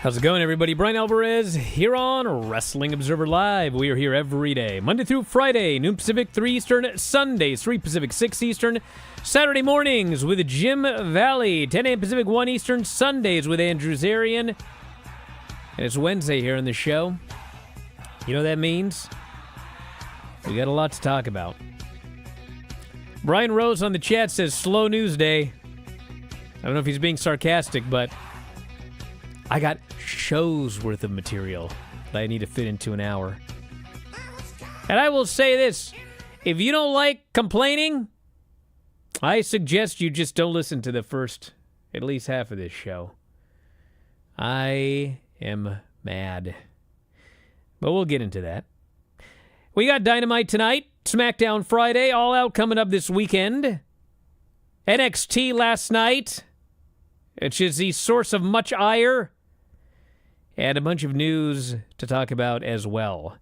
How's it going, everybody? Bryan Alvarez here on Wrestling Observer Live. We are here every day, Monday through Friday, noon Pacific, 3 Eastern, Sundays, 3 Pacific, 6 Eastern, Saturday mornings with Jim Valley, 10 a.m. Pacific, 1 Eastern, Sundays with Andrew Zarian. And it's Wednesday here on the show. You know what that means? We got a lot to talk about. Brian Rose on the chat says, slow news day. I don't know if he's being sarcastic, but I got shows worth of material that I need to fit into an hour. And I will say this, if you don't like complaining, I suggest you just don't listen to the first at least half of this show. I am mad. But we'll get into that. We got Dynamite tonight, SmackDown Friday, All Out coming up this weekend. NXT last night, which is the source of much ire. And a bunch of news to talk about as well.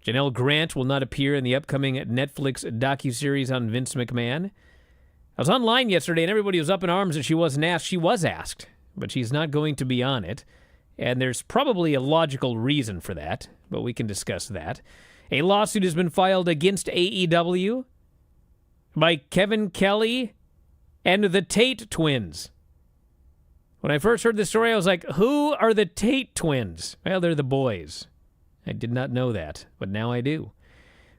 Janelle Grant will not appear in the upcoming Netflix docuseries on Vince McMahon. I was online yesterday and everybody was up in arms that she wasn't asked. She was asked, but she's not going to be on it. And there's probably a logical reason for that, but we can discuss that. A lawsuit has been filed against AEW by Kevin Kelly and the Tate twins. When I first heard this story, I was like, who are the Tate twins? Well, they're the boys. I did not know that, but now I do.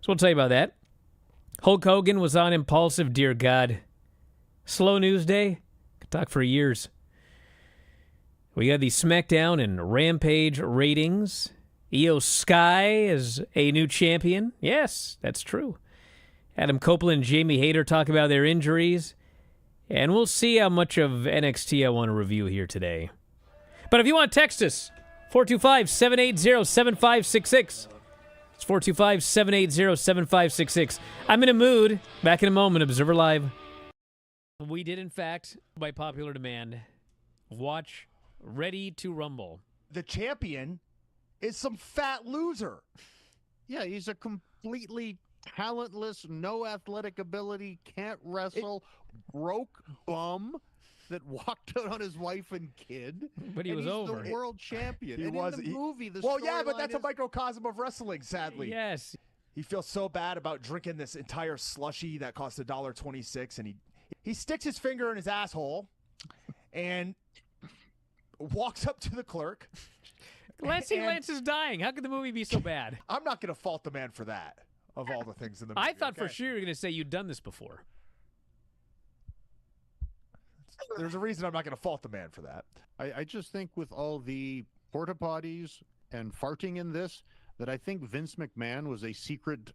So we'll tell you about that. Hulk Hogan was on Impulsive, dear God. Slow news day. Could talk for years. We got the SmackDown and Rampage ratings. Io Sky is a new champion. Yes, that's true. Adam Copeland and Jamie Hayter talk about their injuries. And we'll see how much of NXT I want to review here today. But if you want to text us, 425-780-7566. It's 425-780-7566. I'm in a mood. Back in a moment, Observer Live. We did, in fact, by popular demand, watch Ready to Rumble. The champion is some fat loser. Yeah, he's a completely talentless, no athletic ability, can't wrestle, broke bum that walked out on his wife and kid. But he was over. He's the world champion. He and was. In the movie, the well, yeah, but storyline that's a microcosm of wrestling, sadly. Yes. He feels so bad about drinking this entire slushy that cost $1.26, and he sticks his finger in his asshole and walks up to the clerk. Lance is dying. How could the movie be so bad? I'm not going to fault the man for that, of all the things in the movie. I thought for sure you were going to say you'd done this before. There's a reason I'm not going to fault the man for that. I just think with all the porta potties and farting in this, that I think Vince McMahon was a secret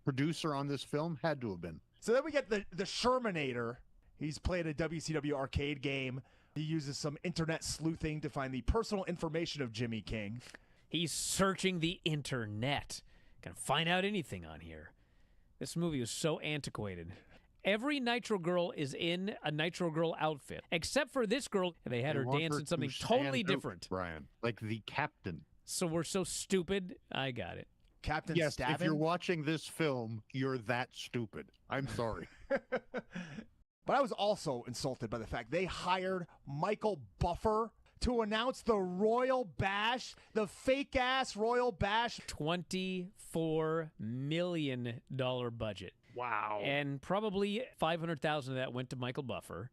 producer on this film. Had to have been. So then we get the Shermanator. He's played a WCW arcade game. He uses some internet sleuthing to find the personal information of Jimmy King. He's searching the internet. Can find out anything on here. This movie was so antiquated. Every Nitro Girl is in a Nitro Girl outfit, except for this girl. They had her dance in something totally different. Brian, like the captain. So we're so stupid. I got it. Captain Yes, Stabbin? if you're watching this film, you're that stupid. I'm sorry. But I was also insulted by the fact they hired Michael Buffer to announce the Royal Bash, the fake-ass Royal Bash. $24 million budget. Wow. And probably $500,000 of that went to Michael Buffer.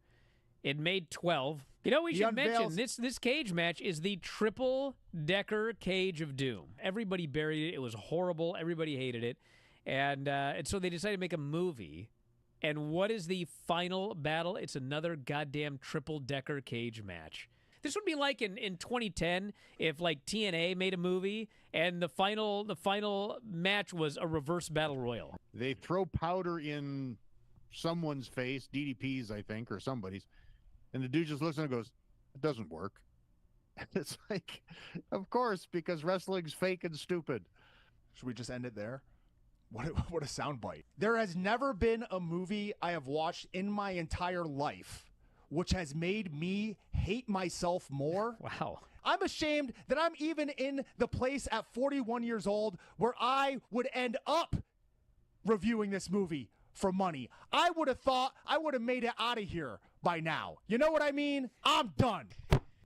It made 12. You know, we should mention, this cage match is the triple-decker Cage of Doom. Everybody buried it. It was horrible. Everybody hated it. And so they decided to make a movie. And what is the final battle? It's another goddamn triple-decker cage match. This would be like in 2010 if like TNA made a movie and the final match was a reverse battle royal. They throw powder in someone's face, DDP's, I think, or somebody's, and the dude just looks and goes, "It doesn't work." It's like, of course, because wrestling's fake and stupid. Should we just end it there? What a soundbite. There has never been a movie I have watched in my entire life which has made me hate myself more. Wow. I'm ashamed that I'm even in the place at 41 years old where I would end up reviewing this movie for money. I would have thought I would have made it out of here by now. You know what I mean? I'm done.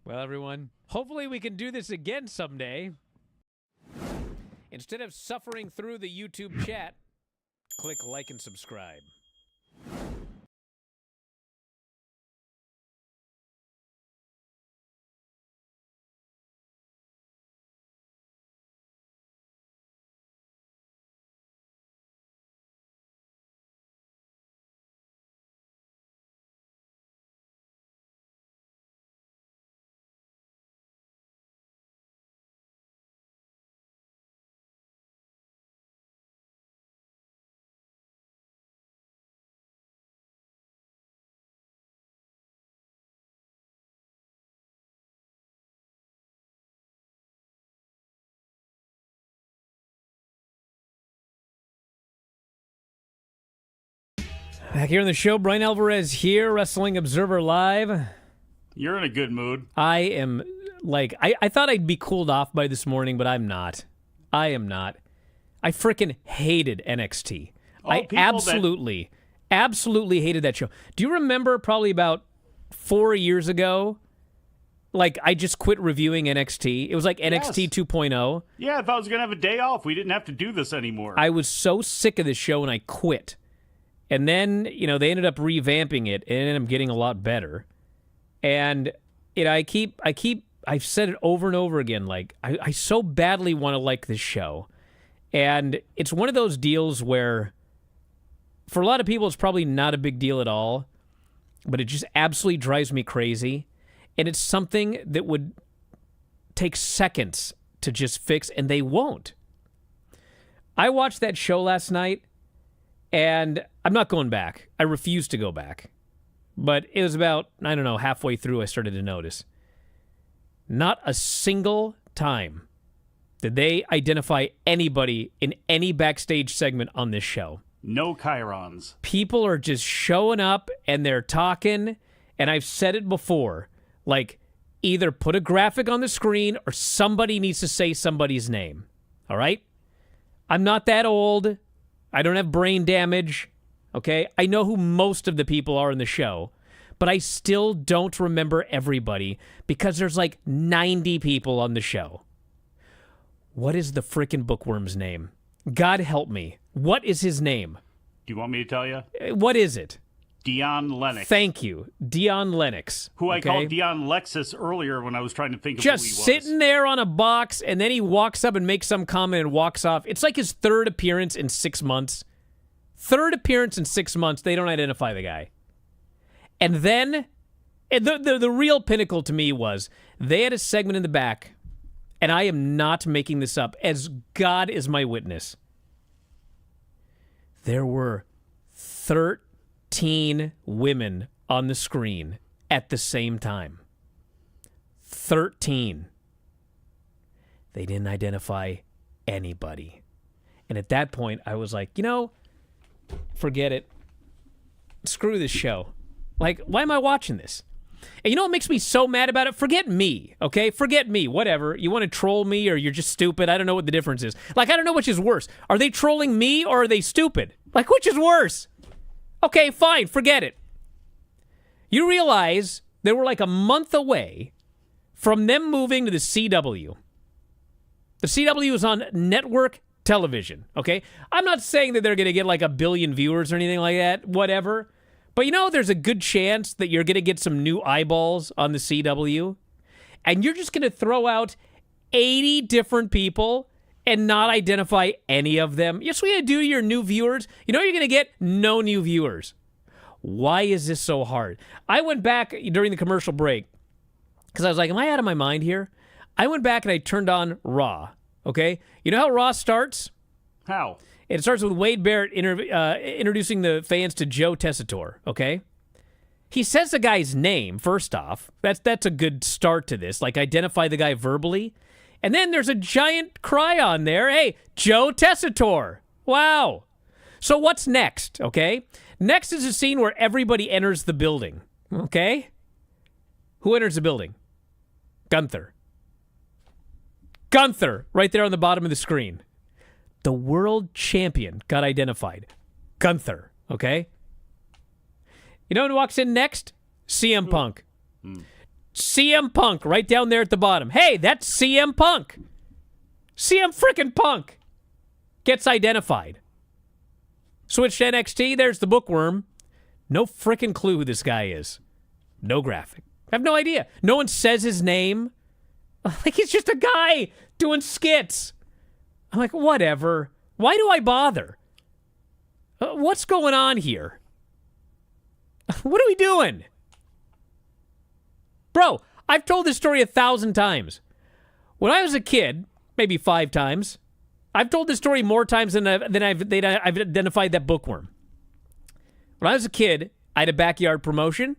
Well, everyone, hopefully we can do this again someday. Instead of suffering through the YouTube chat, click like and subscribe. Back here on the show, Bryan Alvarez here, Wrestling Observer Live. You're in a good mood. I am, I thought I'd be cooled off by this morning, but I'm not. I am not. I freaking hated NXT. I absolutely hated that show. Do you remember probably about 4 years ago, I just quit reviewing NXT? It was like NXT 2.0. Yeah, I thought I was going to have a day off. We didn't have to do this anymore. I was so sick of this show, and I quit. And then, they ended up revamping it, and it ended up getting a lot better. And I've said it over and over again, I so badly want to like this show. And it's one of those deals where, for a lot of people, it's probably not a big deal at all, but it just absolutely drives me crazy. And it's something that would take seconds to just fix, and they won't. I watched that show last night, and I'm not going back. I refuse to go back. But it was about, halfway through I started to notice. Not a single time did they identify anybody in any backstage segment on this show. No chyrons. People are just showing up and they're talking, and I've said it before, either put a graphic on the screen or somebody needs to say somebody's name. All right? I'm not that old. I don't have brain damage, okay? I know who most of the people are in the show, but I still don't remember everybody because there's 90 people on the show. What is the frickin' bookworm's name? God help me. What is his name? Do you want me to tell you? What is it? Dion Lennox. Thank you. Dion Lennox. Who I called Dion Lexus earlier when I was trying to think of just who he was. Sitting there on a box, and then he walks up and makes some comment and walks off. It's like his third appearance in 6 months. Third appearance in 6 months, they don't identify the guy. And then, the real pinnacle to me was, they had a segment in the back, and I am not making this up, as God is my witness. There were 13 women on the screen at the same time. 13. They didn't identify anybody. And at that point, I was like, forget it. Screw this show. Why am I watching this? And you know what makes me so mad about it? Forget me, okay? Forget me, whatever. You want to troll me or you're just stupid? I don't know what the difference is. I don't know which is worse. Are they trolling me or are they stupid? Which is worse? Okay, fine, forget it. You realize they were a month away from them moving to the CW. The CW is on network television, okay? I'm not saying that they're going to get 1 billion viewers or anything like that, whatever. But there's a good chance that you're going to get some new eyeballs on the CW. And you're just going to throw out 80 different people and not identify any of them. Yes, we do your new viewers. You're going to get no new viewers. Why is this so hard? I went back during the commercial break because I was like, am I out of my mind here? I went back and I turned on Raw, okay? You know how Raw starts? How? It starts with Wade Barrett introducing the fans to Joe Tessitore, okay? He says the guy's name, first off. That's a good start to this. Identify the guy verbally. And then there's a giant cry on there. Hey, Joe Tessitore. Wow. So what's next, okay? Next is a scene where everybody enters the building, okay? Who enters the building? Gunther. Gunther, right there on the bottom of the screen. The world champion got identified. Gunther, okay? You know who walks in next? CM Punk. CM Punk right down there at the bottom. Hey, that's CM Punk. CM frickin' Punk gets identified. Switch to NXT, there's the bookworm. No frickin' clue who this guy is. No graphic. I have no idea. No one says his name. Like, he's just a guy doing skits. I'm like, whatever. Why do I bother? What's going on here? What are we doing? Bro, I've told this story 1,000 times. When I was a kid, maybe 5 times, I've told this story more times than I've identified that bookworm. When I was a kid, I had a backyard promotion,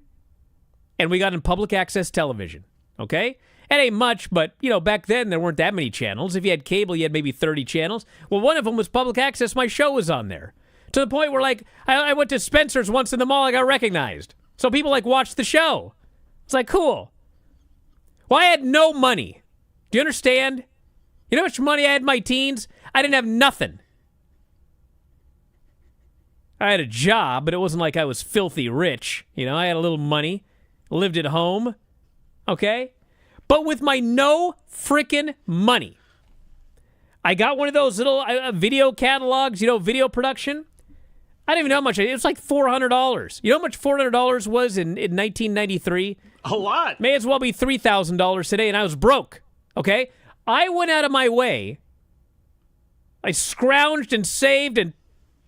and we got in public access television, okay? It ain't much, but, back then there weren't that many channels. If you had cable, you had maybe 30 channels. Well, one of them was public access. My show was on there. To the point where, I went to Spencer's once in the mall, I got recognized. So people, watched the show. It's cool. Well, I had no money. Do you understand? You know how much money I had in my teens? I didn't have nothing. I had a job, but it wasn't like I was filthy rich. I had a little money. Lived at home. Okay? But with my no frickin' money, I got one of those little video catalogs, video production. I don't even know how much. It was like $400. You know how much $400 was in 1993? A lot. May as well be $3,000 today, and I was broke. Okay? I went out of my way. I scrounged and saved and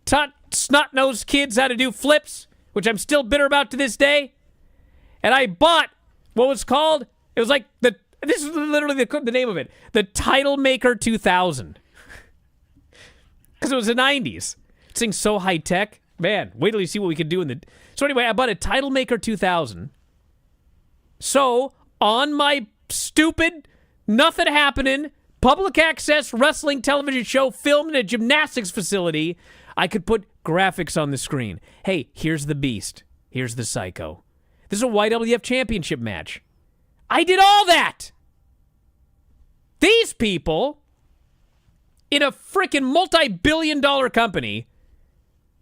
taught snot-nosed kids how to do flips, which I'm still bitter about to this day. And I bought what was called, it was this is literally the name of it, the Title Maker 2000. Because it was the 90s. This thing's so high-tech. Man, wait till you see what we can do in the... So anyway, I bought a Title Maker 2000. So, on my stupid, nothing happening, public access wrestling television show filmed in a gymnastics facility, I could put graphics on the screen. Hey, here's the Beast. Here's the Psycho. This is a YWF championship match. I did all that! These people, in a freaking multi-billion-dollar company,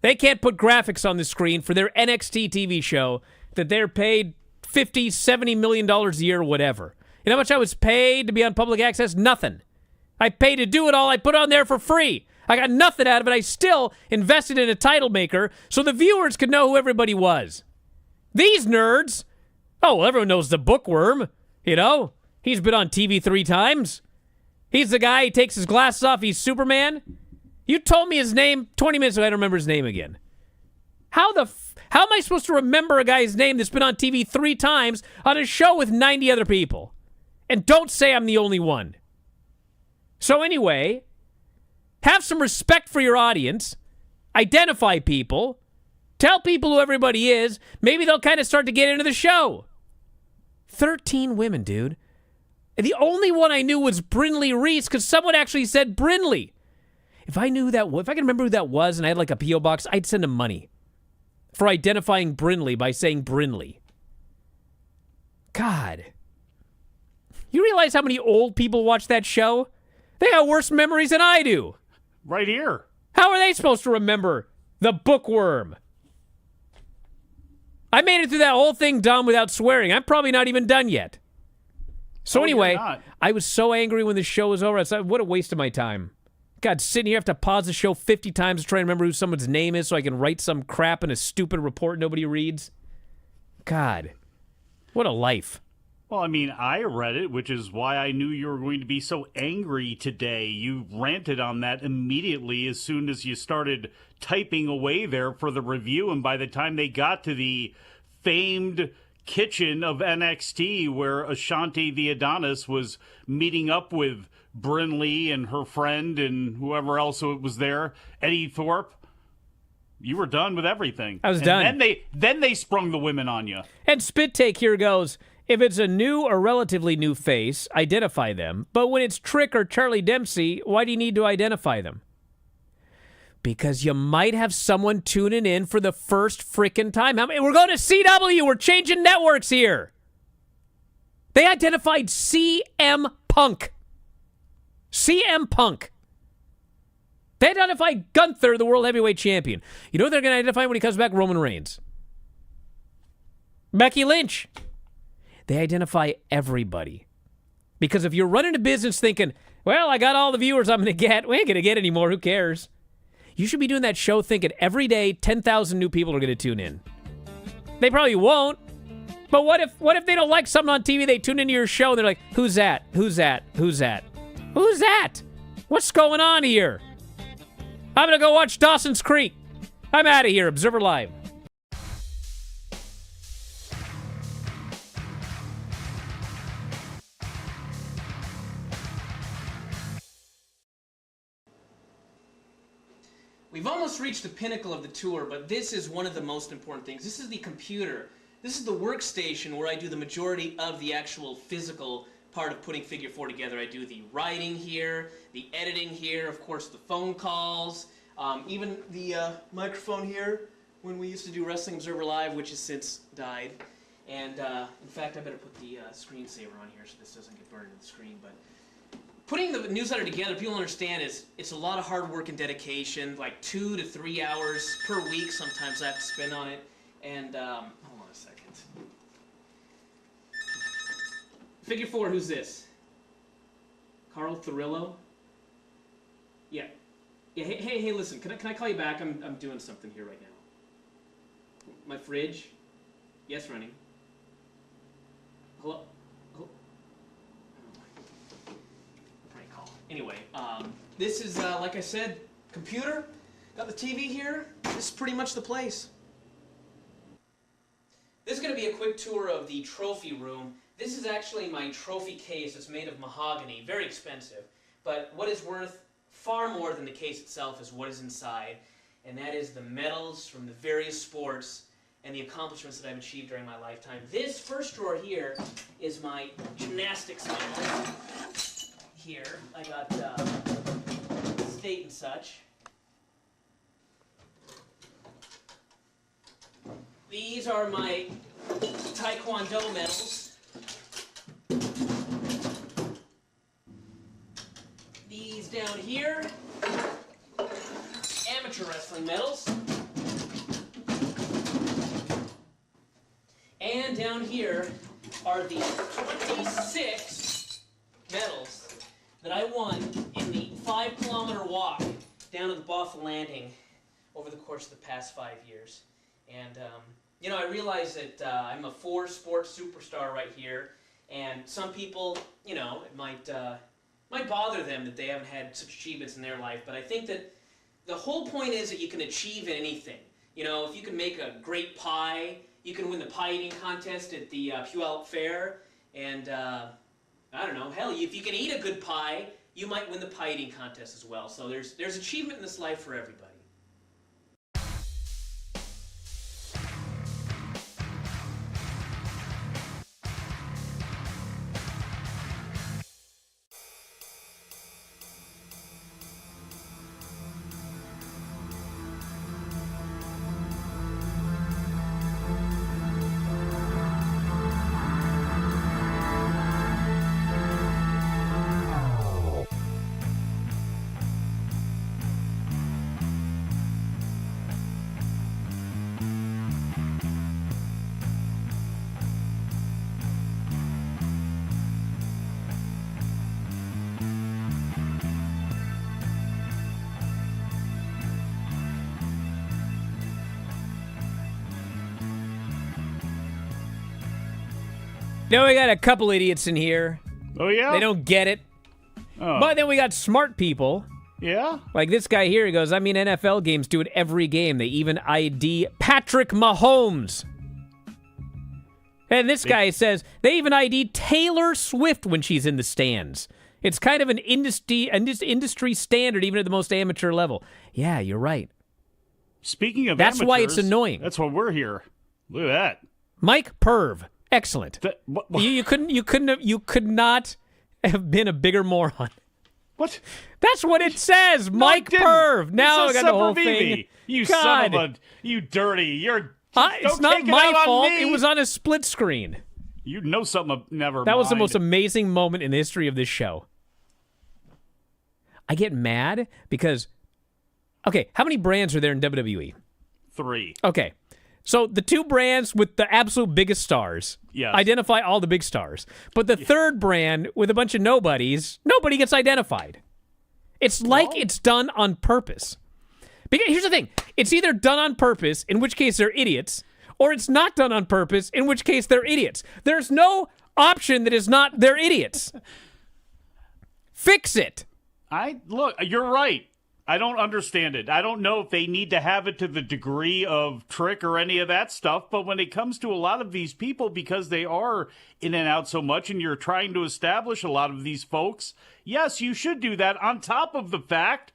they can't put graphics on the screen for their NXT TV show that they're paid $50, $70 million a year or whatever. You know how much I was paid to be on public access? Nothing. I paid to do it all. I put it on there for free. I got nothing out of it. I still invested in a title maker so the viewers could know who everybody was. These nerds, well, everyone knows the bookworm, He's been on TV 3 times. He's the guy, he takes his glasses off, he's Superman. You told me his name 20 minutes ago, I don't remember his name again. How am I supposed to remember a guy's name that's been on TV 3 times on a show with 90 other people? And don't say I'm the only one. So anyway, have some respect for your audience. Identify people. Tell people who everybody is. Maybe they'll kind of start to get into the show. 13 women, dude. And the only one I knew was Brinley Reese because someone actually said Brinley. If I knew that, if I could remember who that was and I had a P.O. box, I'd send him money for identifying Brinley by saying Brinley. God. You realize how many old people watch that show? They got worse memories than I do. Right here. How are they supposed to remember the bookworm? I made it through that whole thing, Dom, without swearing. I'm probably not even done yet. So anyway, I was so angry when the show was over. I thought, what a waste of my time. God, sitting here, I have to pause the show 50 times to try and remember who someone's name is so I can write some crap in a stupid report nobody reads. God, what a life. Well, I read it, which is why I knew you were going to be so angry today. You ranted on that immediately as soon as you started typing away there for the review, and by the time they got to the famed kitchen of NXT where Ashanti the Adonis was meeting up with Brinley and her friend and whoever else was there, Eddie Thorpe, you were done with everything. I was done. Then they sprung the women on you. And Spit Take here goes, if it's a new or relatively new face, identify them. But when it's Trick or Charlie Dempsey, why do you need to identify them? Because you might have someone tuning in for the first frickin' time. We're going to CW. We're changing networks here. They identified CM Punk. CM Punk. They identified Gunther, the World Heavyweight Champion. You know what they're going to identify when he comes back? Roman Reigns. Becky Lynch. They identify everybody. Because if you're running a business thinking, well, I got all the viewers I'm going to get, we ain't going to get any more, who cares? You should be doing that show thinking every day 10,000 new people are going to tune in. They probably won't. But what if they don't like something on TV, they tune into your show, and they're like, who's that? Who's that? Who's that? Who's that? What's going on here? I'm going to go watch Dawson's Creek. I'm out of here. Observer Live. We've almost reached the pinnacle of the tour, but this is one of the most important things. This is the computer. This is the workstation where I do the majority of the actual physical part of putting Figure 4 together. I do the writing here, the editing here, of course the phone calls, even the microphone here when we used to do Wrestling Observer Live, which has since died. And in fact, I better put the screensaver on here so this doesn't get burned in the screen. But putting the newsletter together, people understand, it's a lot of hard work and dedication, like 2 to 3 hours per week sometimes I have to spend on it. And, hold on a second. Figure 4, who's this? Carl Thorillo? Yeah. Yeah, hey, listen, can I call you back? I'm doing something here right now. My fridge? Yes, running. Hello? Anyway, this is, like I said, computer. Got the TV here. This is pretty much the place. This is going to be a quick tour of the trophy room. This is actually my trophy case. It's made of mahogany, very expensive. But what is worth far more than the case itself is what is inside. And that is the medals from the various sports and the accomplishments that I've achieved during my lifetime. This first drawer here is my gymnastics medals. Here, I got state and such. These are my Taekwondo medals. These down here, amateur wrestling medals. And down here are the 26 medals that I won in the 5-kilometer walk down to the Bothell Landing over the course of the past 5 years. And, you know, I realize that I'm a 4-sport superstar right here, and some people, you know, it might bother them that they haven't had such achievements in their life, but I think that the whole point is that you can achieve anything. You know, if you can make a great pie, you can win the pie eating contest at the Puyallup Fair, and I don't know, hell, if you can eat a good pie, you might win the pie eating contest as well. So there's achievement in this life for everybody. You know, we got a couple idiots in here. Oh, yeah? They don't get it. Oh. But then we got smart people. Yeah? Like this guy here, he goes, I mean, NFL games do it every game. They even ID Patrick Mahomes. And this guy says they even ID Taylor Swift when she's in the stands. It's kind of an industry standard, even at the most amateur level. Yeah, you're right. Speaking of That's amateurs, why it's annoying. That's why we're here. Look at that. Mike Perv. Excellent. You could not have been a bigger moron. What? That's what it says, Mike Perv. Now I got the whole thing. You God. son of a, you dirty. You're. It's not my fault. It was on a split screen. You know something. Never. That was the most amazing moment in the history of this show. I get mad because, okay, how many brands are there in WWE? 3. Okay, So the two brands with the absolute biggest stars identify all the big stars. But the third brand with a bunch of nobodies, nobody gets identified. It's like it's done on purpose. Because here's the thing. It's either done on purpose, in which case they're idiots, or it's not done on purpose, in which case they're idiots. There's no option that is not they're idiots. Fix it. Look, you're right. I don't understand it. I don't know if they need to have it to the degree of trick or any of that stuff, but when it comes to a lot of these people, because they are in and out so much and you're trying to establish a lot of these folks, yes, you should do that on top of the fact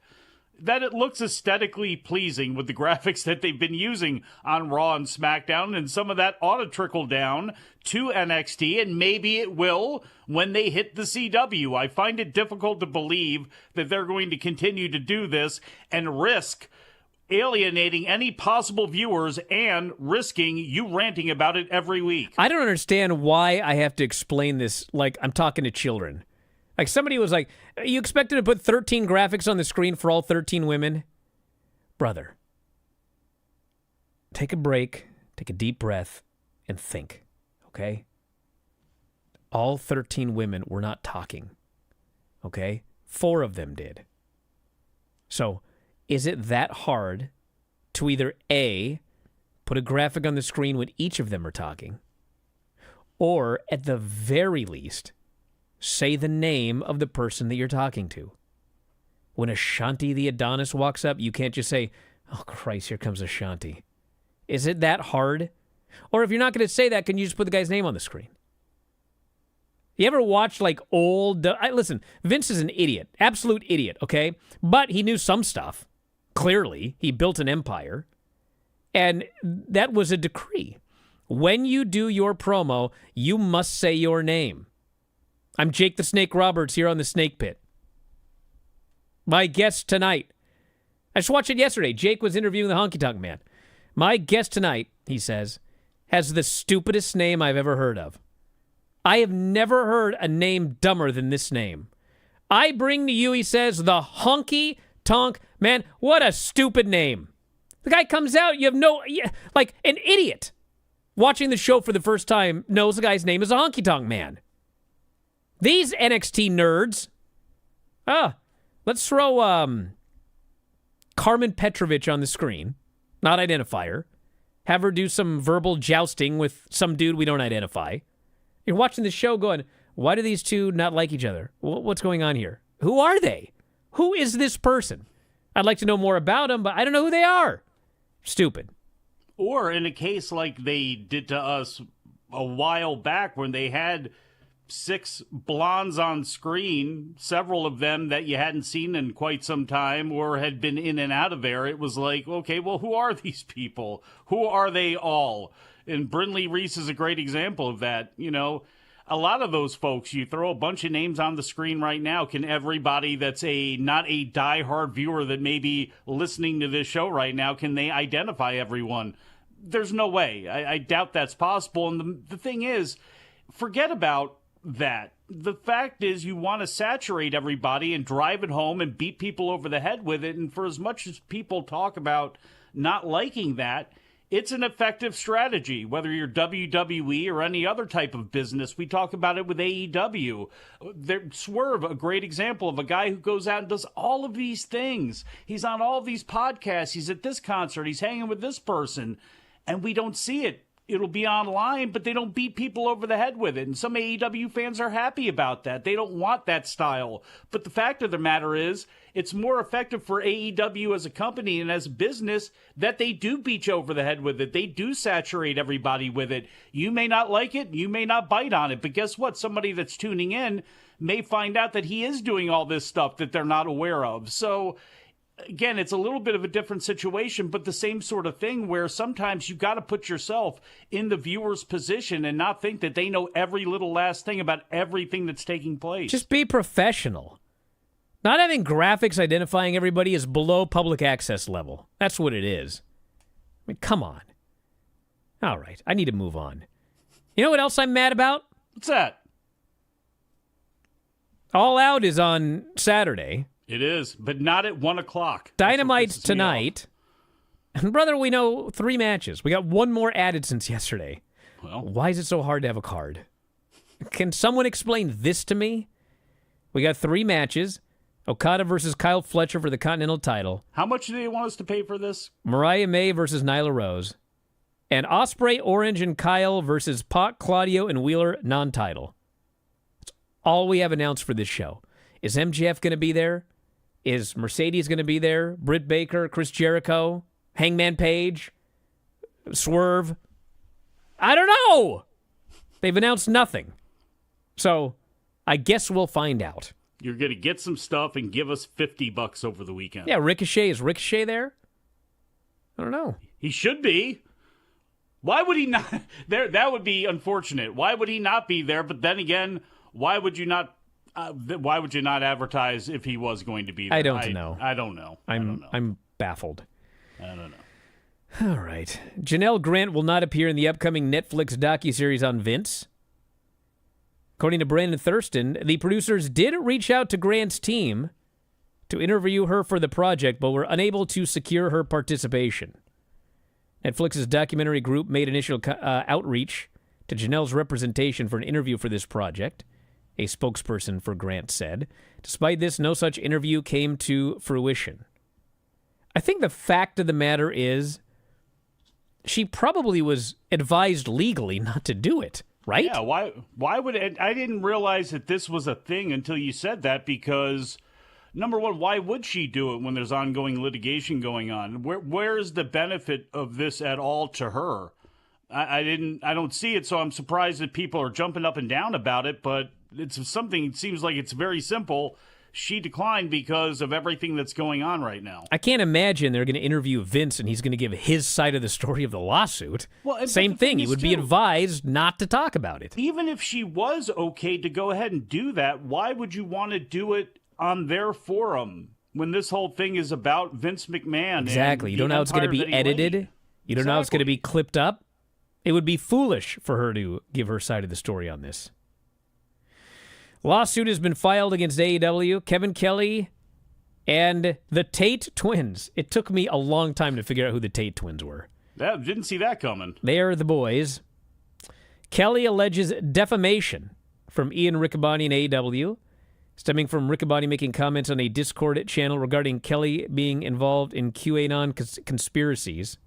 that it looks aesthetically pleasing with the graphics that they've been using on Raw and SmackDown, and some of that ought to trickle down to NXT, and maybe it will when they hit the CW. I find it difficult to believe that they're going to continue to do this and risk alienating any possible viewers and risking you ranting about it every week. I don't understand why I have to explain this like I'm talking to children. Like somebody was like, you expected to put 13 graphics on the screen for all 13 women? Brother, take a break, take a deep breath, and think, okay? All 13 women were not talking, okay? 4 of them did. So is it that hard to either A, put a graphic on the screen when each of them are talking, or at the very least, say the name of the person that you're talking to? When Ashanti the Adonis walks up, you can't just say, oh, Christ, here comes Ashanti. Is it that hard? Or if you're not going to say that, can you just put the guy's name on the screen? You ever watch like old... listen, Vince is an idiot. Absolute idiot, okay? But he knew some stuff. Clearly, he built an empire. And that was a decree. When you do your promo, you must say your name. I'm Jake the Snake Roberts here on the Snake Pit. My guest tonight. I just watched it yesterday. Jake was interviewing the Honky Tonk Man. My guest tonight, he says, has the stupidest name I've ever heard of. I have never heard a name dumber than this name. I bring to you, he says, the Honky Tonk Man. What a stupid name. The guy comes out, you have no... like, an idiot watching the show for the first time knows the guy's name is a Honky Tonk Man. These NXT nerds. Let's throw Carmen Petrovich on the screen. Not identify her. Have her do some verbal jousting with some dude we don't identify. You're watching the show going, why do these two not like each other? What's going on here? Who are they? Who is this person? I'd like to know more about them, but I don't know who they are. Stupid. Or in a case like they did to us a while back when they had 6 blondes on screen, several of them that you hadn't seen in quite some time or had been in and out of there. It was like, okay, well, who are these people? Who are they all? And Brindley Reese is a great example of that. You know, a lot of those folks, you throw a bunch of names on the screen right now. Can everybody that's not a diehard viewer that may be listening to this show right now, can they identify everyone? There's no way. I doubt that's possible. And the thing is, forget about that. The fact is, you want to saturate everybody and drive it home and beat people over the head with it. And for as much as people talk about not liking that, it's an effective strategy, whether you're WWE or any other type of business. We talk about it with AEW. Swerve, a great example of a guy who goes out and does all of these things. He's on all these podcasts. He's at this concert. He's hanging with this person. And we don't see it. It'll be online, but they don't beat people over the head with it. And some AEW fans are happy about that. They don't want that style. But the fact of the matter is, it's more effective for AEW as a company and as a business that they do beat you over the head with it. They do saturate everybody with it. You may not like it. You may not bite on it. But guess what? Somebody that's tuning in may find out that he is doing all this stuff that they're not aware of. So again, it's a little bit of a different situation, but the same sort of thing where sometimes you got to put yourself in the viewer's position and not think that they know every little last thing about everything that's taking place. Just be professional. Not having graphics identifying everybody is below public access level. That's what it is. I mean, come on. All right, I need to move on. You know what else I'm mad about? What's that? All Out is on Saturday. It is, but not at 1 o'clock. Dynamite's tonight. And brother, we know 3 matches. We got 1 more added since yesterday. Well, Why is it so hard to have a card? Can someone explain this to me? We got 3 matches. Okada versus Kyle Fletcher for the Continental title. how much do they want us to pay for this? Mariah May versus Nyla Rose. And Ospreay, Orange, and Kyle versus Pac, Claudio, and Wheeler, non-title. That's all we have announced for this show. Is MJF going to be there? Is Mercedes going to be there? Britt Baker, Chris Jericho, Hangman Page, Swerve? I don't know. They've announced nothing. So I guess we'll find out. You're going to get some stuff and give us $50 over the weekend. Yeah, Ricochet. Is Ricochet there? I don't know. He should be. Why would he not? There, that would be unfortunate. Why would he not be there? But then again, why would you not? Why would you not advertise if he was going to be there? I don't know. I don't know. I'm baffled. I don't know. All right. Janelle Grant will not appear in the upcoming Netflix docuseries on Vince. According to Brandon Thurston, the producers did reach out to Grant's team to interview her for the project, but were unable to secure her participation. Netflix's documentary group made initial outreach to Janelle's representation for an interview for this project, a spokesperson for Grant said. Despite this, no such interview came to fruition. I think the fact of the matter is she probably was advised legally not to do it, right? Yeah, why would it? I didn't realize that this was a thing until you said that, because number one, why would she do it when there's ongoing litigation going on? Where's the benefit of this at all to her? I don't see it, so I'm surprised that people are jumping up and down about it, but it's something, it seems like it's very simple. She declined because of everything that's going on right now. I can't imagine they're going to interview Vince and he's going to give his side of the story of the lawsuit. Well, same thing. He would be advised not to talk about it. Even if she was okay to go ahead and do that, why would you want to do it on their forum when this whole thing is about Vince McMahon? Exactly. You don't know how it's going to be edited. You don't know how it's going to be clipped up. It would be foolish for her to give her side of the story on this. Lawsuit has been filed against AEW, Kevin Kelly, and the Tate twins. It took me a long time to figure out who the Tate twins were. Didn't see that coming. They are the boys. Kelly alleges defamation from Ian Riccaboni and AEW, stemming from Riccaboni making comments on a Discord channel regarding Kelly being involved in QAnon conspiracies.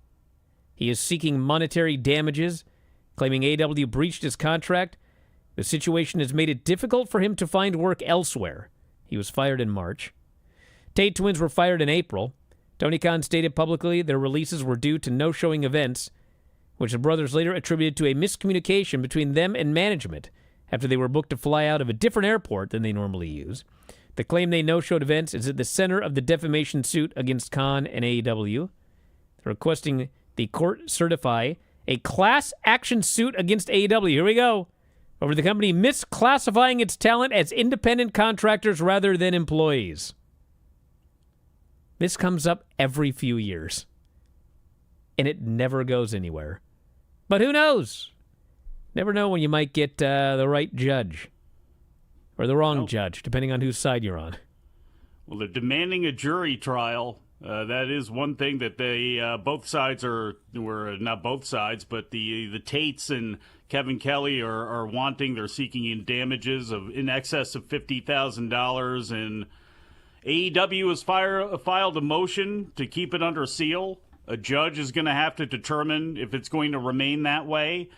He is seeking monetary damages, claiming AEW breached his contract. The situation has made it difficult for him to find work elsewhere. He was fired in March. Tate twins were fired in April. Tony Khan stated publicly their releases were due to no-showing events, which the brothers later attributed to a miscommunication between them and management after they were booked to fly out of a different airport than they normally use. The claim they no-showed events is at the center of the defamation suit against Khan and AEW. They're requesting the court certify a class action suit against AEW. Here we go. Over the company misclassifying its talent as independent contractors rather than employees. This comes up every few years, and it never goes anywhere. But who knows? Never know when you might get the right judge or the wrong judge, depending on whose side you're on. Well, they're demanding a jury trial. That is one thing that they both sides were not both sides, but the Tates and Kevin Kelly are wanting. They're seeking in damages of in excess of $50,000, and AEW has filed a motion to keep it under seal. A judge is going to have to determine if it's going to remain that way.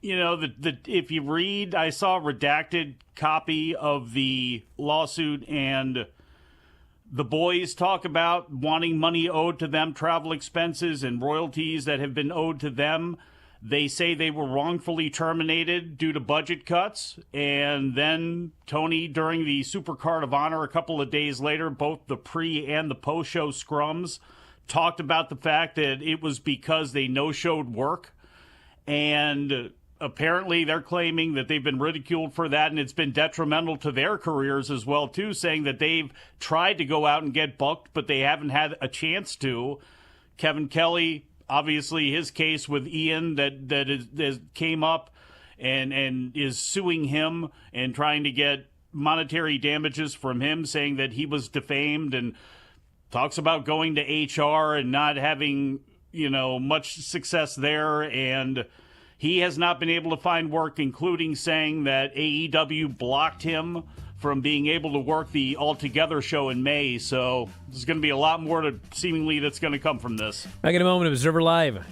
If you read, I saw a redacted copy of the lawsuit, and the boys talk about wanting money owed to them, travel expenses and royalties that have been owed to them. They say they were wrongfully terminated due to budget cuts. And then Tony, during the Supercard of Honor a couple of days later, both the pre and the post-show scrums talked about the fact that it was because they no-showed work. And apparently they're claiming that they've been ridiculed for that, and it's been detrimental to their careers as well, too, saying that they've tried to go out and get booked, but they haven't had a chance to. Kevin Kelly, obviously his case with Ian that came up and is suing him and trying to get monetary damages from him, saying that he was defamed. And talks about going to HR and not having, much success there. And he has not been able to find work, including saying that AEW blocked him from being able to work the All Together show in May. So there's going to be a lot more seemingly that's going to come from this. Back in a moment, Observer Live.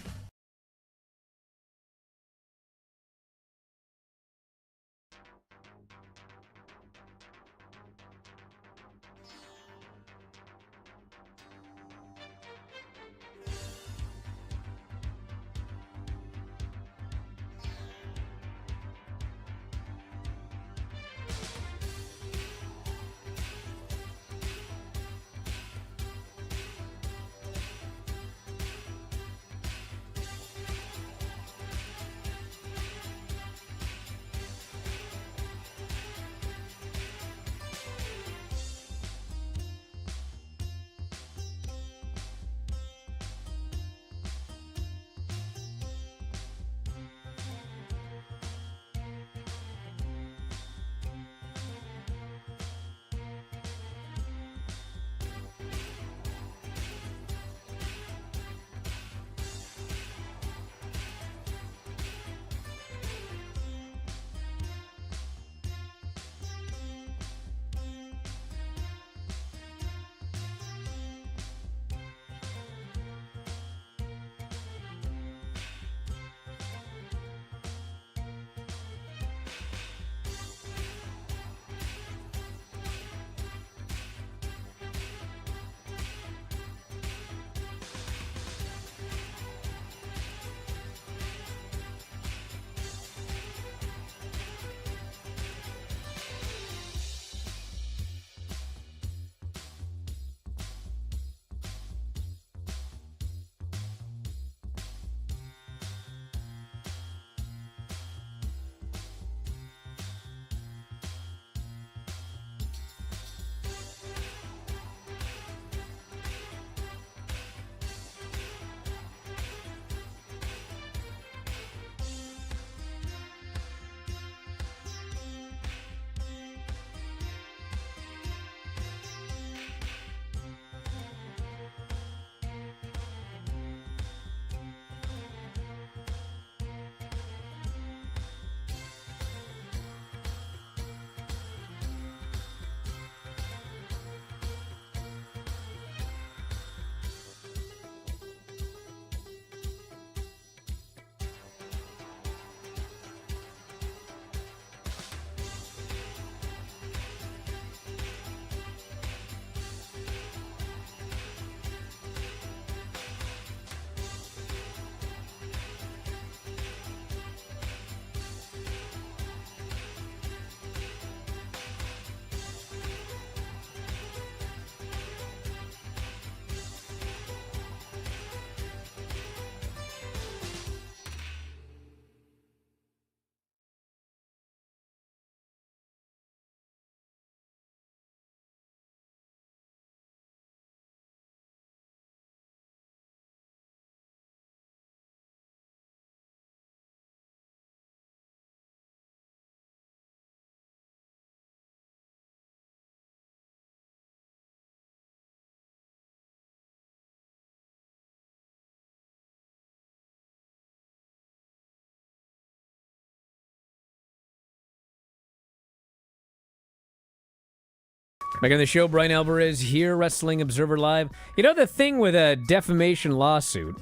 Back on the show, Bryan Alvarez here, Wrestling Observer Live. You know the thing with a defamation lawsuit?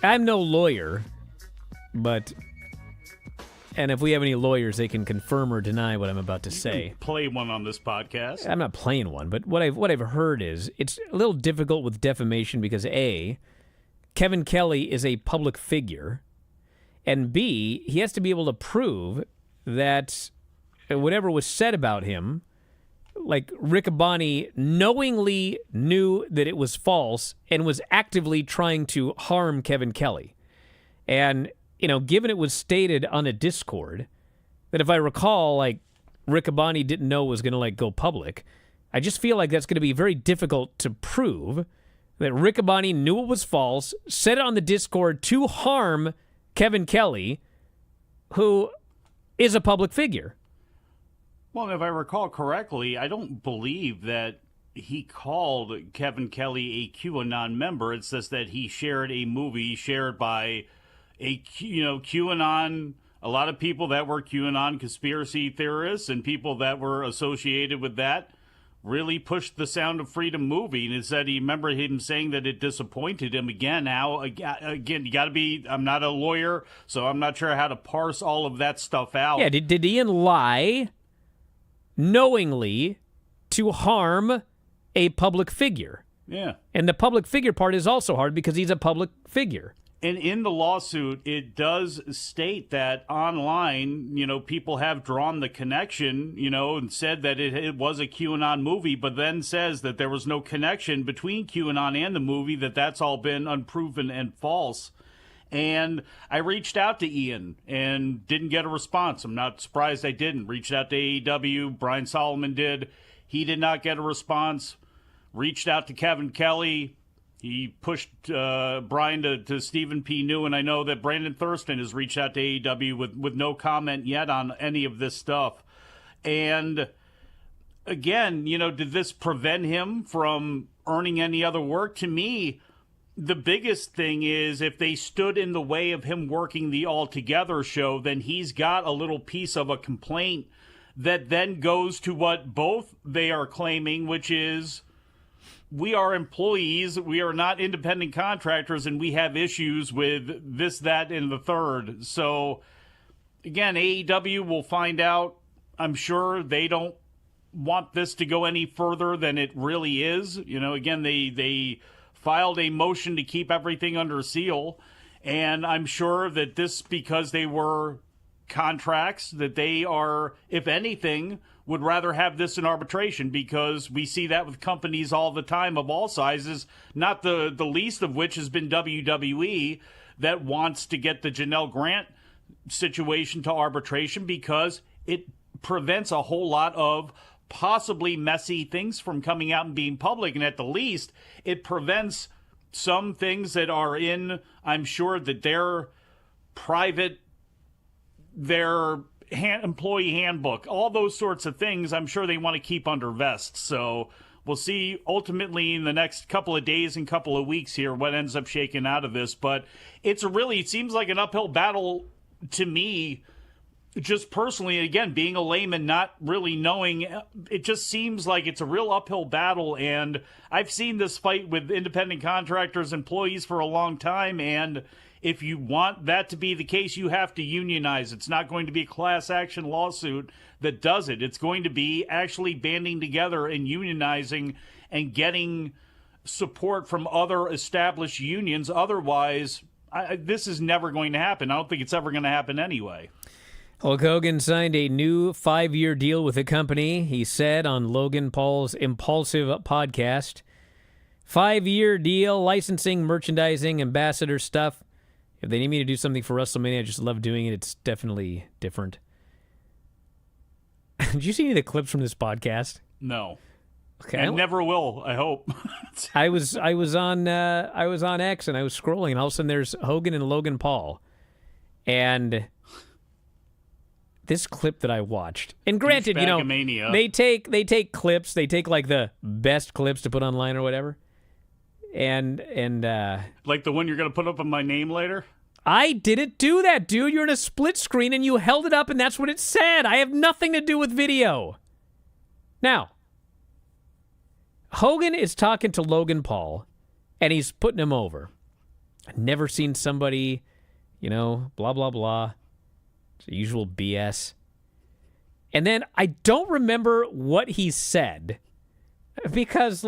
I'm no lawyer, and if we have any lawyers, they can confirm or deny what I'm about to say. Play one on this podcast. I'm not playing one, but what I've heard is it's a little difficult with defamation because A, Kevin Kelly is a public figure, and B, he has to be able to prove that whatever was said about him, like Riccaboni knowingly knew that it was false and was actively trying to harm Kevin Kelly. And, given it was stated on a Discord that if I recall, like Riccaboni didn't know it was going to go public, I just feel like that's going to be very difficult to prove that Riccaboni knew it was false, said it on the Discord to harm Kevin Kelly, who is a public figure. Well, if I recall correctly, I don't believe that he called Kevin Kelly a QAnon member. It says that he shared a movie shared by QAnon, a lot of people that were QAnon conspiracy theorists and people that were associated with that really pushed the Sound of Freedom movie. And it said he remember him saying that it disappointed him. Again, you got to be, I'm not a lawyer, so I'm not sure how to parse all of that stuff out. Yeah, did Ian lie knowingly to harm a public figure? Yeah. And the public figure part is also hard because he's a public figure. And in the lawsuit, it does state that online, people have drawn the connection, and said that it was a QAnon movie, but then says that there was no connection between QAnon and the movie, that's all been unproven and false. And I reached out to Ian and didn't get a response. I'm not surprised I didn't. Reached out to AEW. Brian Solomon did. He did not get a response. Reached out to Kevin Kelly. He pushed Brian to Stephen P. New, and I know that Brandon Thurston has reached out to AEW with no comment yet on any of this stuff. And again, did this prevent him from earning any other work? To me, the biggest thing is if they stood in the way of him working the All Together show, then he's got a little piece of a complaint that then goes to what both they are claiming, which is, we are employees, we are not independent contractors, and we have issues with this, that, and the third. So, again, AEW will find out. I'm sure they don't want this to go any further than it really is. Again, they filed a motion to keep everything under seal, and I'm sure that this, because they were contracts, that they are, if anything, would rather have this in arbitration, because we see that with companies all the time of all sizes, not the least of which has been WWE, that wants to get the Janelle Grant situation to arbitration because it prevents a whole lot of possibly messy things from coming out and being public. And at the least, it prevents some things that are in, I'm sure, that their private, their employee handbook, all those sorts of things, I'm sure they want to keep under vest. So we'll see ultimately in the next couple of days and couple of weeks here what ends up shaking out of this. But it seems like an uphill battle to me, just personally. Again, being a layman, not really knowing, it just seems like it's a real uphill battle. And I've seen this fight with independent contractors, employees for a long time, and if you want that to be the case, you have to unionize. It's not going to be a class action lawsuit that does it. It's going to be actually banding together and unionizing and getting support from other established unions. Otherwise, this is never going to happen. I don't think it's ever going to happen anyway. Hulk Hogan signed a new 5-year deal with the company, he said on Logan Paul's Impulsive podcast. 5-year deal, licensing, merchandising, ambassador stuff. If they need me to do something for WrestleMania, I just love doing it. It's definitely different. Did you see any of the clips from this podcast? No. Okay. I never will, I hope. I was on X and I was scrolling, and all of a sudden there's Hogan and Logan Paul. And this clip that I watched, and granted, they take clips, they take like the best clips to put online or whatever. And like the one you're going to put up on my name later? I didn't do that, dude. You're in a split screen and you held it up and that's what it said. I have nothing to do with video. Now, Hogan is talking to Logan Paul and he's putting him over. I've never seen somebody, blah, blah, blah. It's the usual BS. And then I don't remember what he said because,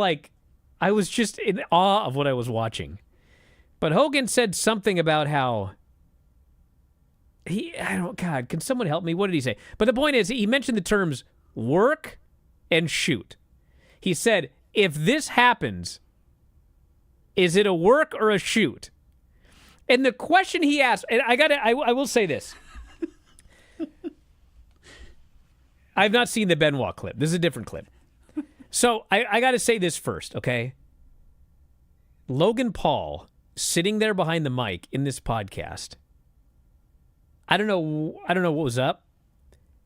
I was just in awe of what I was watching. But Hogan said something about how God, can someone help me? What did he say? But the point is, he mentioned the terms work and shoot. He said, if this happens, is it a work or a shoot? And the question he asked, and I will say this. I've not seen the Benoit clip. This is a different clip. So I got to say this first, okay? Logan Paul sitting there behind the mic in this podcast. I don't know what was up.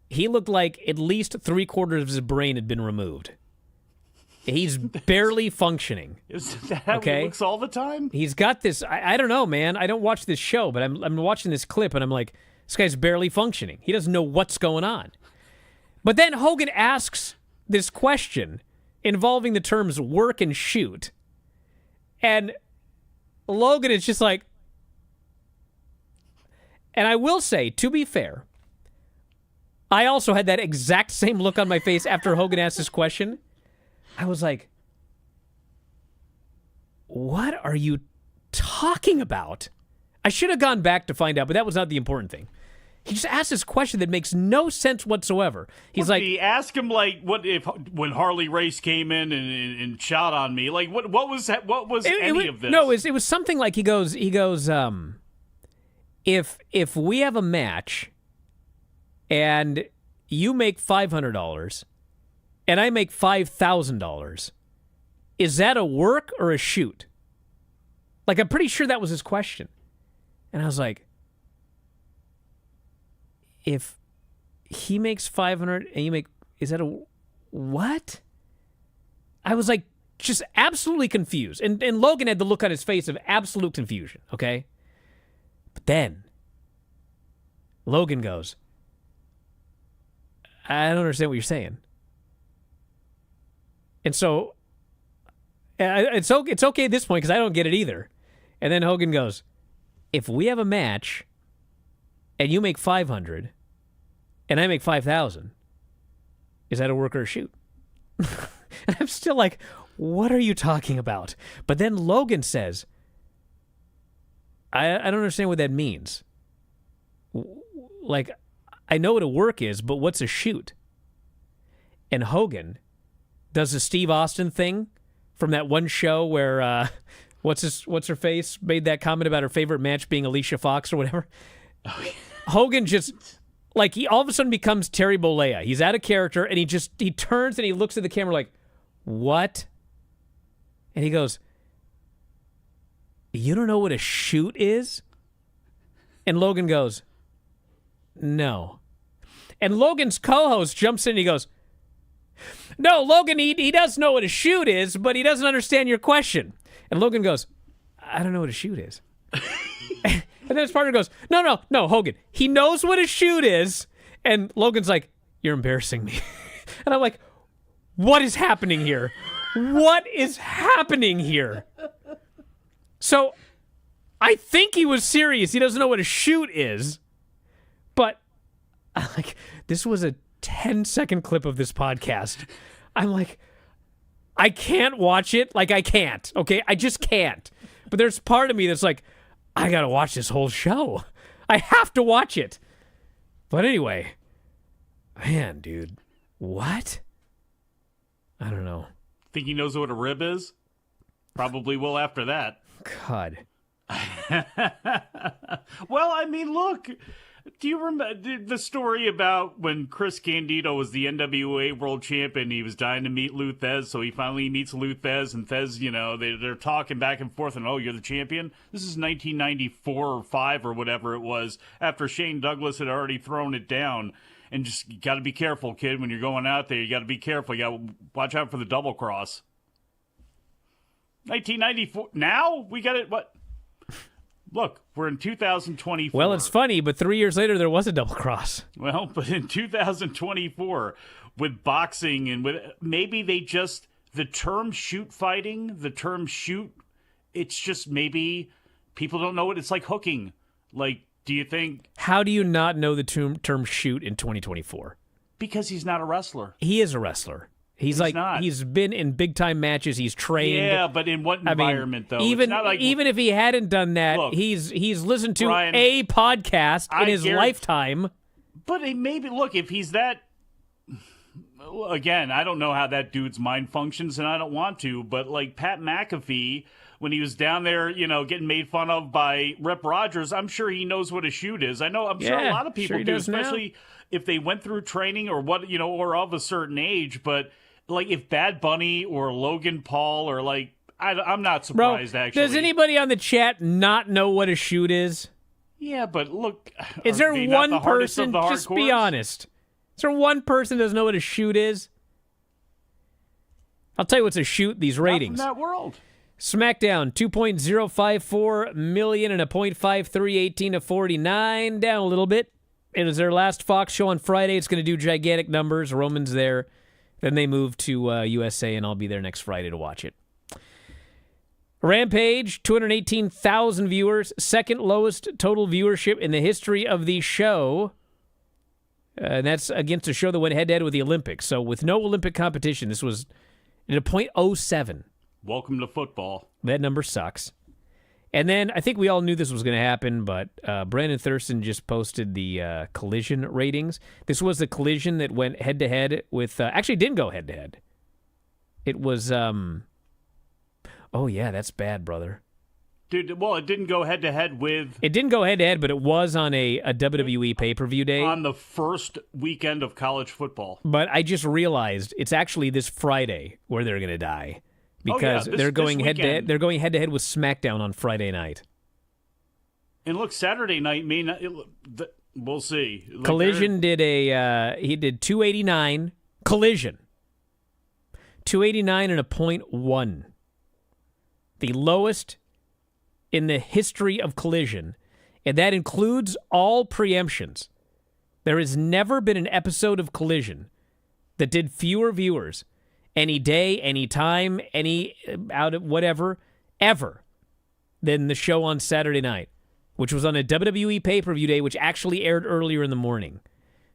He looked like at least 3/4 of his brain had been removed. He's barely functioning. Is that how he looks all the time? He's got this. I don't know, man. I don't watch this show, but I'm watching this clip, and I'm like, this guy's barely functioning. He doesn't know what's going on. But then Hogan asks this question involving the terms work and shoot. And Logan is just like, and I will say, to be fair, I also had that exact same look on my face after Hogan asked this question. I was like, what are you talking about? I should have gone back to find out, but that was not the important thing. He just asked this question that makes no sense whatsoever. He's like, he asked him like, "What if when Harley Race came in and shot on me? Like, what was that? What was any of this?" No, it was something like he goes, if we have a match and you make $500 and I make $5,000, is that a work or a shoot? Like, I'm pretty sure that was his question. And I was like, if he makes 500 and you make, is that a what? I was like, just absolutely confused. And Logan had the look on his face of absolute confusion, okay? But then Logan goes, I don't understand what you're saying. And so it's okay at this point because I don't get it either. And then Hogan goes, if we have a match and you make 500 and I make 5,000, is that a work or a shoot? And I'm still like, what are you talking about? But then Logan says, I don't understand what that means. Like, I know what a work is, but what's a shoot? And Hogan does the Steve Austin thing from that one show where what's her face made that comment about her favorite match being Alicia Fox or whatever. Oh, yeah. Hogan just, like, he all of a sudden becomes Terry Bollea. He's out of character, and he turns and he looks at the camera like, what? And he goes, you don't know what a shoot is? And Logan goes, no. And Logan's co-host jumps in and he goes, no, Logan, he does know what a shoot is, but he doesn't understand your question. And Logan goes, I don't know what a shoot is. And then his partner goes, no, Hogan, he knows what a shoot is. And Logan's like, you're embarrassing me. And I'm like, what is happening here? What is happening here? So I think he was serious. He doesn't know what a shoot is. But like, this was a 10-second clip of this podcast. I'm like, I can't watch it. Like, I can't. Okay, I just can't. But there's part of me that's like, I gotta watch this whole show. I have to watch it. But anyway, man, dude, what? I don't know. Think he knows what a rib is? Probably will after that. God. Well, I mean, look, do you remember the story about when Chris Candido was the NWA World Champion? He was dying to meet Lou Thez, so he finally meets Lou Thez, and Thez, you know, they're talking back and forth, and oh, you're the champion? This is 1994 or 5 or whatever it was, after Shane Douglas had already thrown it down. And just, you got to be careful, kid, when you're going out there. You got to be careful. You got to watch out for the double cross. 1994. Now we got it. What? Look, we're in 2024. Well, it's funny, but 3 years later, there was a double cross. Well, but in 2024, with boxing and with maybe they just, the term shoot fighting, the term shoot, it's just maybe people don't know what it's like hooking. Like, do you think? How do you not know the term shoot in 2024? Because he's not a wrestler. He is a wrestler. He's like not. He's been in big time matches. He's trained. Yeah, but in what environment though? Even it's not like, even if he hadn't done that, look, he's listened to Bryan, a podcast in his lifetime. But maybe look, if he's that, again, I don't know how that dude's mind functions, and I don't want to. But like Pat McAfee, when he was down there, you know, getting made fun of by Rep Rogers, I'm sure he knows what a shoot is. I'm sure a lot of people do, especially if they went through training or what, you know, or of a certain age. But like if Bad Bunny or Logan Paul or like, I'm not surprised. Bro, actually, does anybody on the chat not know what a shoot is? Yeah, but look, is there one person? Just be honest. Is there one person that doesn't know what a shoot is? I'll tell you what's a shoot, these ratings. Not from that world. SmackDown, 2.054 million and a .53, 18 to 49, down a little bit. It was their last Fox show on Friday. It's going to do gigantic numbers. Roman's there. Then they move to USA, and I'll be there next Friday to watch it. Rampage, 218,000 viewers, second lowest total viewership in the history of the show. And that's against a show that went head-to-head with the Olympics. So with no Olympic competition, this was at a .07. Welcome to football. That number sucks. And then I think we all knew this was going to happen, but Brandon Thurston just posted the Collision ratings. This was the Collision that went head-to-head with... actually, didn't go head-to-head. It was... oh, yeah, that's bad, brother. Dude, well, it didn't go head-to-head with... It didn't go head-to-head, but it was on a WWE pay-per-view day. On the first weekend of college football. But I just realized it's actually this Friday where they're going to die. Because they're going head-to-head. They're going head-to-head with SmackDown on Friday night. And look, Saturday night may not... we'll see. Like Collision did he did 289. Collision. 289 and a .1. The lowest in the history of Collision. And that includes all preemptions. There has never been an episode of Collision that did fewer viewers any day, any time, any out of whatever, ever, than the show on Saturday night, which was on a WWE pay-per-view day, which actually aired earlier in the morning.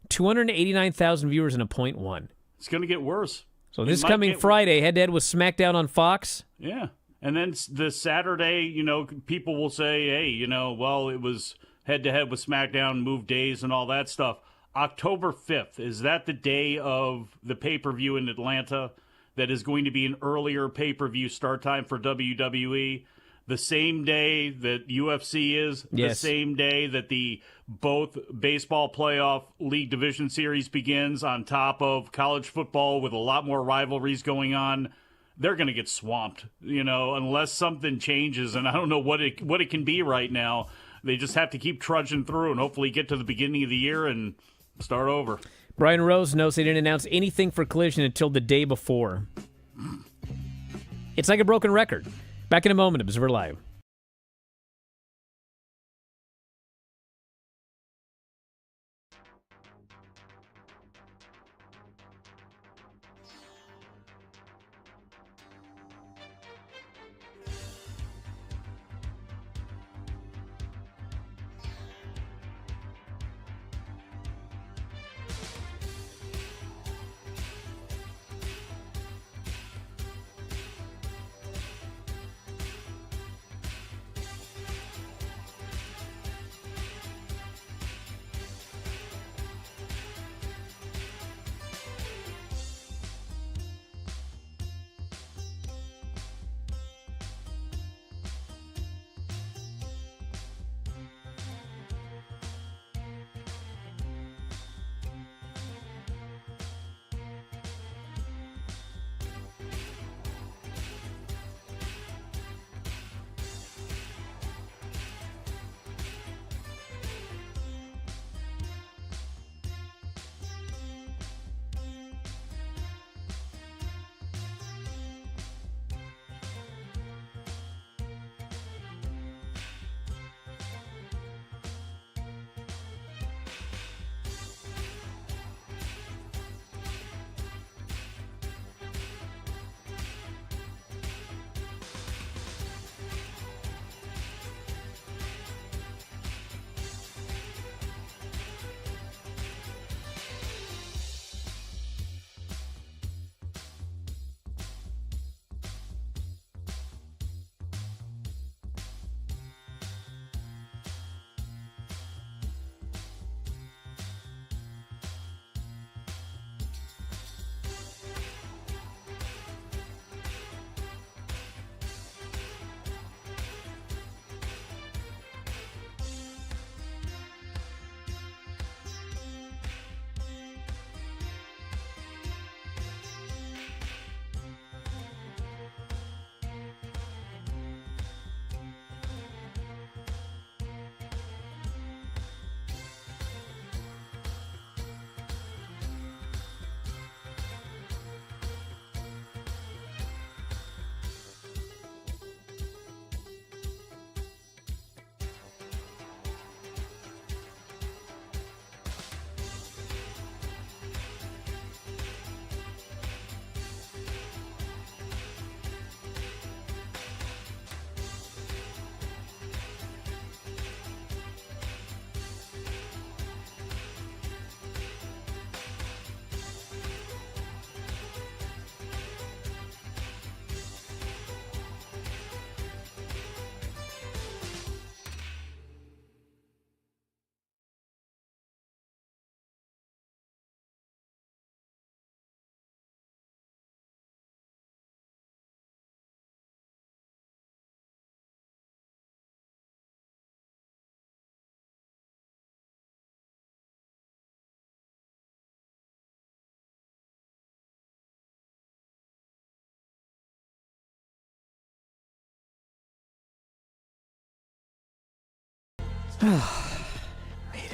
289,000 viewers and a .1. It's going to get worse. So this coming Friday, head-to-head with SmackDown on Fox. Yeah. And then the Saturday, people will say, hey, well, it was head-to-head with SmackDown, moved days and all that stuff. October 5th, is that the day of the pay-per-view in Atlanta that is going to be an earlier pay-per-view start time for WWE? The same day that UFC is, yes. The same day that the both baseball playoff league division series begins, on top of college football with a lot more rivalries going on. They're going to get swamped, unless something changes, and I don't know what it can be right now. They just have to keep trudging through and hopefully get to the beginning of the year and start over. Brian Rose knows they didn't announce anything for Collision until the day before. It's like a broken record. Back in a moment, Observer Live.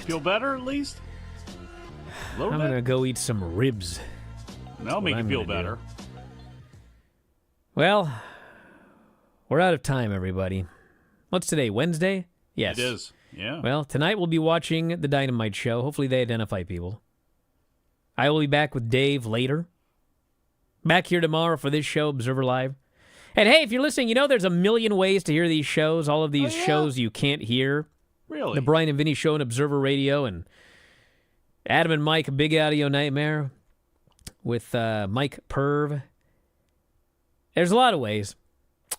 Feel better at least? A little I'm bit? going to go eat some ribs. That'll make you I'm feel gonna do. better. Well, we're out of time, everybody. What's today, Wednesday? Yes. It is, yeah. Well, tonight we'll be watching the Dynamite Show. Hopefully they identify people. I will be back with Dave later. Back here tomorrow for this show, Observer Live. And hey, if you're listening, you know there's a million ways to hear these shows. All of these shows you can't hear. Really? The Brian and Vinny Show and Observer Radio, and Adam and Mike, Big Audio Nightmare with Mike Perv. There's a lot of ways.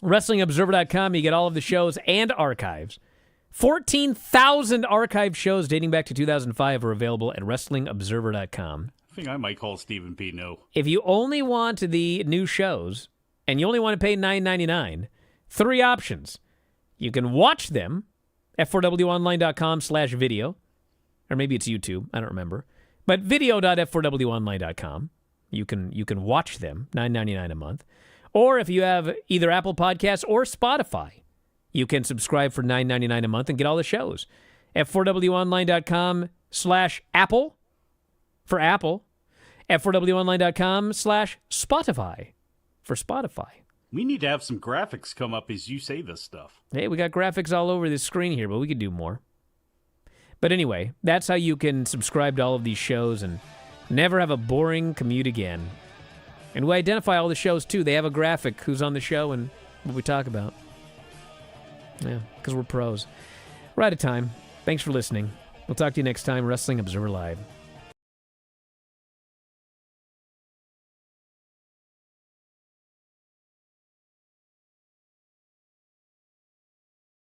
WrestlingObserver.com, you get all of the shows and archives. 14,000 archive shows dating back to 2005 are available at WrestlingObserver.com. I think I might call Stephen P. No. If you only want the new shows and you only want to pay $9.99, 3 options. You can watch them at f4wonline.com/video, or maybe it's YouTube, I don't remember. But video.f4wonline.com. You can watch them, $9.99 a month. Or if you have either Apple Podcasts or Spotify, you can subscribe for $9.99 a month and get all the shows. f4wonline.com/Apple for Apple. f4wonline.com/Spotify for Spotify. We need to have some graphics come up as you say this stuff. Hey, we got graphics all over this screen here, but we could do more. But anyway, that's how you can subscribe to all of these shows and never have a boring commute again. And we identify all the shows, too. They have a graphic, who's on the show and what we talk about. Yeah, because we're pros. We're out of time. Thanks for listening. We'll talk to you next time, Wrestling Observer Live.